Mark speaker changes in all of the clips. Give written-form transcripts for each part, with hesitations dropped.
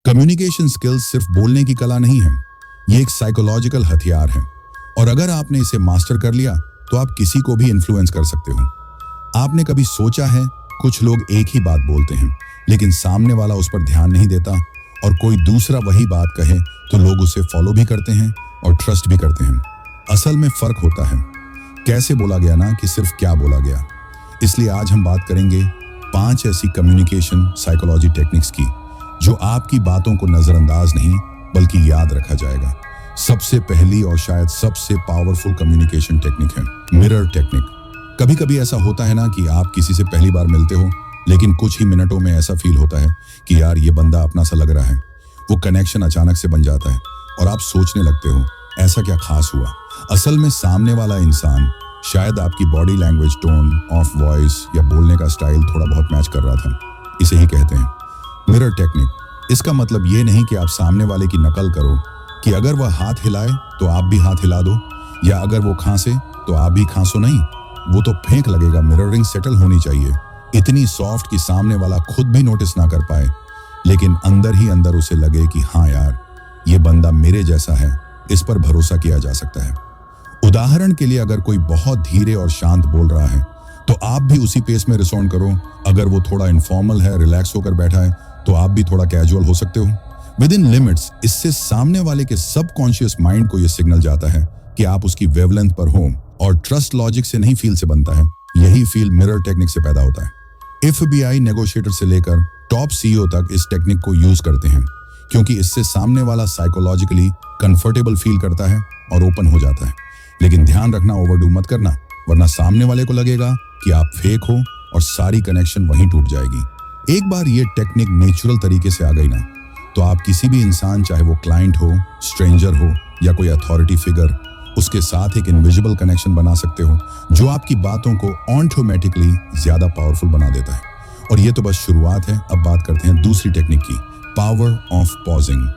Speaker 1: Communication skills सिर्फ बोलने की कला नहीं है, ये एक साइकोलॉजिकल हथियार है और अगर आपने इसे मास्टर कर लिया तो आप किसी को भी इन्फ्लुएंस कर सकते हो। आपने कभी सोचा है, कुछ लोग एक ही बात बोलते हैं लेकिन सामने वाला उस पर ध्यान नहीं देता और कोई दूसरा वही बात कहे तो लोग उसे फॉलो भी करते हैं और ट्रस्ट भी करते हैं। असल में फर्क होता है कैसे बोला गया ना कि सिर्फ क्या बोला गया। इसलिए आज हम बात करेंगे 5 ऐसी कम्युनिकेशन साइकोलॉजी टेक्निक्स की जो आपकी बातों को नजरअंदाज नहीं बल्कि याद रखा जाएगा। सबसे पहली और शायद सबसे पावरफुल कम्युनिकेशन टेक्निक है मिरर टेक्निक। कभी कभी ऐसा होता है ना कि आप किसी से पहली बार मिलते हो लेकिन कुछ ही मिनटों में ऐसा फील होता है कि यार ये बंदा अपना सा लग रहा है। वो कनेक्शन अचानक से बन जाता है और आप सोचने लगते हो ऐसा क्या खास हुआ। असल में सामने वाला इंसान शायद आपकी body language, tone of voice या बोलने का स्टाइल थोड़ा बहुत मैच कर रहा था। इसे ही कहते हैं मिरर टेक्निक। इसका मतलब ये नहीं कि आप सामने वाले की नकल करो कि अगर वह हाथ हिलाए तो आप भी हाथ हिला दो या अगर वो खांसे तो आप भी खांसो नहीं, वो तो फेंक लगेगा। मिररिंग सेटल होनी चाहिए, इतनी सॉफ्ट कि सामने वाला खुद भी नोटिस ना कर पाए लेकिन अंदर ही अंदर उसे लगे कि हाँ यार ये बंदा मेरे जैसा है, इस पर भरोसा किया जा सकता है। उदाहरण के लिए अगर कोई बहुत धीरे और शांत बोल रहा है तो आप भी उसी पेस में रिस्पॉन्ड करो। अगर वो थोड़ा इनफॉर्मल है, रिलैक्स होकर बैठा है तो आप भी थोड़ा कैजुअल हो सकते हो विद इन लिमिट्स। इससे सामने वाले के सबकॉन्शियस माइंड को यह सिग्नल जाता है कि आप उसकी वेवलेंथ पर हो और ट्रस्ट लॉजिक से नहीं, फील से बनता है। यही फील मिरर टेक्निक से पैदा होता है। FBI नेगोशिएटर से लेकर टॉप CEO तक इस टेक्निक को यूज करते हैं क्योंकि इससे सामने वाला साइकोलॉजिकली कंफर्टेबल फील करता है और ओपन हो जाता है। लेकिन ध्यान रखना, ओवरडू मत करना वरना सामने वाले को लगेगा कि आप फेक हो और सारी कनेक्शन वहीं टूट जाएगी। एक बार ये टेक्निक नेचुरल तरीके से आ गई ना तो आप किसी भी इंसान, चाहे वो क्लाइंट हो, स्ट्रेंजर हो या कोई अथॉरिटी फिगर, उसके साथ एक इनविजिबल कनेक्शन बना सकते हो जो आपकी बातों को ऑटोमेटिकली ज्यादा पावरफुल बना देता है। और ये तो बस शुरुआत है। अब बात करते हैं दूसरी टेक्निक की, पावर ऑफ पॉजिंग।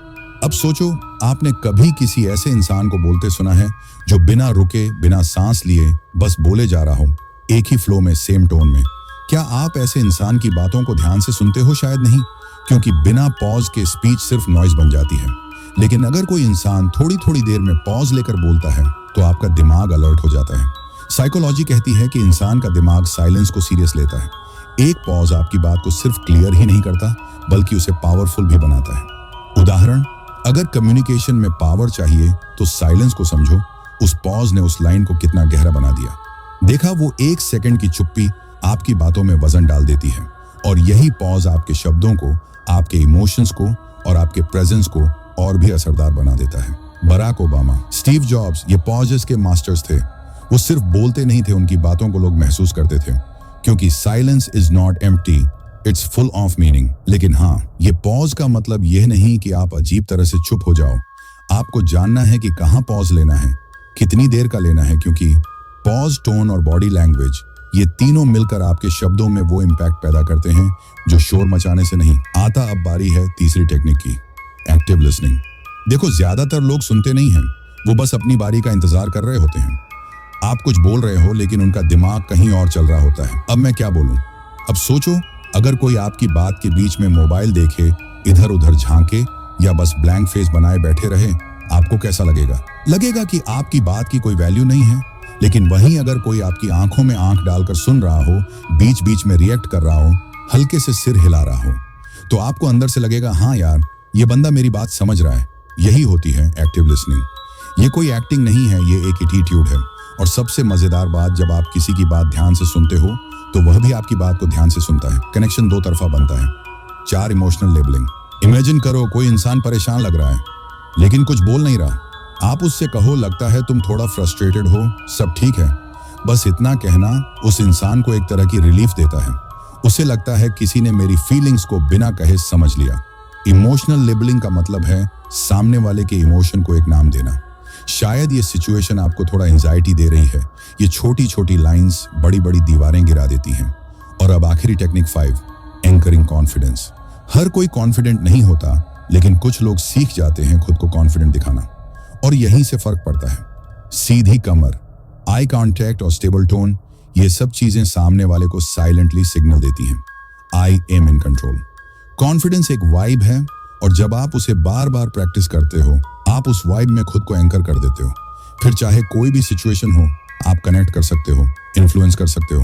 Speaker 1: अब सोचो, आपने कभी किसी ऐसे इंसान को बोलते सुना है जो बिना रुके, बिना सांस लिए बस बोले जा रहा हो, एक ही फ्लो में, सेम टोन में। क्या आप ऐसे इंसान की बातों को ध्यान से सुनते हो? शायद नहीं, क्योंकि बिना पॉज के स्पीच सिर्फ नॉइज बन जाती है। लेकिन अगर कोई इंसान थोड़ी थोड़ी देर में पॉज लेकर बोलता है तो आपका दिमाग अलर्ट हो जाता है। साइकोलॉजी कहती है कि इंसान का दिमाग साइलेंस को सीरियस लेता है। एक पॉज आपकी बात को सिर्फ क्लियर ही नहीं करता बल्कि उसे पावरफुल भी बनाता है। उदाहरण, अगर कम्युनिकेशन में पावर चाहिए तो साइलेंस को समझो, उस पॉज ने उस लाइन को कितना गहरा बना दिया। देखा, वो 1 सेकंड की चुप्पी आपकी बातों में वजन डाल देती है और यही पॉज आपके शब्दों को, आपके इमोशंस को और आपके प्रेजेंस को और भी असरदार बना देता है। बराक ओबामा, स्टीव जॉब्स ये पॉजेस के मास्टर्स थे। वो सिर्फ बोलते नहीं थे, उनकी बातों को लोग महसूस करते थे क्योंकि silence is not empty, it's full of meaning. लेकिन हाँ, ये पॉज का मतलब यह नहीं कि आप अजीब तरह से चुप हो जाओ। आपको जानना है कि कहाँ पॉज लेना है, कितनी देर का लेना है, क्योंकि पॉज, टोन और बॉडी लैंग्वेज ये तीनों मिलकर आपके शब्दों में वो इम्पैक्ट पैदा करते हैं जो शोर मचाने से नहीं आता। अब बारी है तीसरी टेक्निक की, एक्टिव लिसनिंग। देखो, ज्यादातर लोग सुनते नहीं हैं, वो बस अपनी बारी का इंतजार कर रहे होते हैं। आप कुछ बोल रहे हो लेकिन उनका दिमाग कहीं और चल रहा होता है। अब मैं क्या बोलूं? अब सोचो, अगर कोई आपकी बात के बीच में मोबाइल देखे, इधर उधर झांके या बस ब्लैंक फेस बनाए बैठे रहे, आपको कैसा लगेगा? लगेगा कि आपकी बात की कोई वैल्यू नहीं है। लेकिन वहीं अगर कोई आपकी आंखों में आंख डालकर सुन रहा हो, बीच बीच में रिएक्ट कर रहा हो, हल्के से सिर हिला रहा हो, तो आपको अंदर से लगेगा हाँ यार, ये बंदा मेरी बात समझ रहा है। यही होती है एक्टिव लिसनिंग। ये कोई एक्टिंग नहीं है, ये एक एटीट्यूड है। और सबसे मजेदार बात, जब आप किसी की बात ध्यान से सुनते हो तो वह भी आपकी बात को ध्यान से सुनता है। कनेक्शन 2 तरफा बनता है। 4, इमोशनल लेबलिंग। इमेजिन करो, कोई इंसान परेशान लग रहा है लेकिन कुछ बोल नहीं रहा। आप उससे कहो, लगता है तुम थोड़ा फ्रस्ट्रेटेड हो, सब ठीक है। बस इतना कहना उस इंसान को एक तरह की रिलीफ देता है। उसे लगता है किसी ने मेरी फीलिंग्स को बिना कहे समझ लिया। इमोशनल लेबलिंग का मतलब है सामने वाले के इमोशन को एक नाम देना। शायद ये सिचुएशन आपको थोड़ा एंजाइटी दे रही है। ये छोटी छोटी लाइंस बड़ी बड़ी दीवारें गिरा देती हैं। और अब आखिरी टेक्निक 5, एंकरिंग कॉन्फिडेंस। हर कोई कॉन्फिडेंट नहीं होता लेकिन कुछ लोग सीख जाते हैं खुद को कॉन्फिडेंट दिखाना और यहीं से फर्क पड़ता है। सीधी कमर, आई कांटेक्ट और स्टेबल टोन, ये सब चीजें सामने वाले को साइलेंटली सिग्नल देती हैं, I am in control. Confidence एक वाइब है और जब आप उसे बार बार प्रैक्टिस करते हो, आप उस वाइब में खुद को एंकर कर देते हो। फिर चाहे कोई भी सिचुएशन हो, आप कनेक्ट कर सकते हो, इन्फ्लुएंस कर सकते हो।